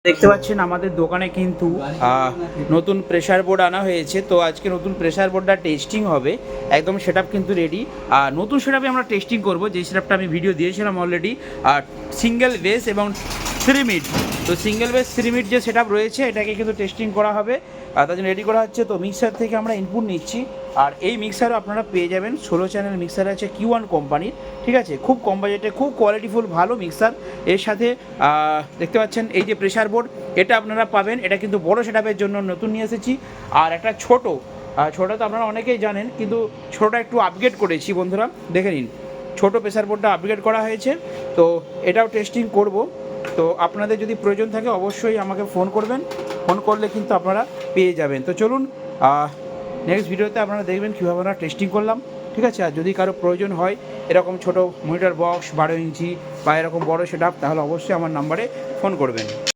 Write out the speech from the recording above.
দেখতে পাচ্ছেন আমাদের দোকানে কিন্তু নতুন প্রেসার বোর্ড আনা হয়েছে। তো আজকে নতুন প্রেসার বোর্ডটা টেস্টিং হবে, একদম সেটআপ কিন্তু রেডি। আর নতুন সেটআপে আমরা টেস্টিং করব, যে সেটআপটা আমি ভিডিও দিয়েছিলাম অলরেডি। আর সিঙ্গেল বেস এবং 3 মিট, তো সিঙ্গেল বেস 3 মিট যে সেটআপ রয়েছে এটাকে কিন্তু টেস্টিং করা হবে, তার জন্য রেডি করা হচ্ছে। তো মিক্সার থেকে আমরা ইনপুট নিচ্ছি, আর এই মিক্সারও আপনারা পেয়ে যাবেন 16 চ্যানেল মিক্সার আছে Q1 কোম্পানির, ঠিক আছে। খুব কম বাজেটে খুব কোয়ালিটিফুল ভালো মিক্সার। এর সাথে দেখতে পাচ্ছেন এই যে প্রেসার বোর্ড, এটা আপনারা পাবেন। এটা কিন্তু বড় সেটআপের জন্য নতুন নিয়ে এসেছি। আর একটা ছোটো তো আপনারা অনেকেই জানেন, কিন্তু ছোটোটা একটু আপগ্রেড করেছি বন্ধুরা, দেখে নিন। ছোটো প্রেসার বোর্ডটা আপগ্রেড করা হয়েছে, তো এটাও টেস্টিং করব। তো আপনাদের যদি প্রয়োজন থাকে অবশ্যই আমাকে ফোন করবেন, ফোন করলে কিন্তু আপনারা পেয়ে যাবেন। তো চলুন নেক্সট ভিডিওতে আপনারা দেখবেন কীভাবে আমরা টেস্টিং করলাম, ঠিক আছে। আর যদি কারো প্রয়োজন হয় এরকম ছোটো মনিটর বক্স 12 ইঞ্চি বা এরকম বড় সেটআপ, তাহলে অবশ্যই আমার নাম্বারে ফোন করবেন।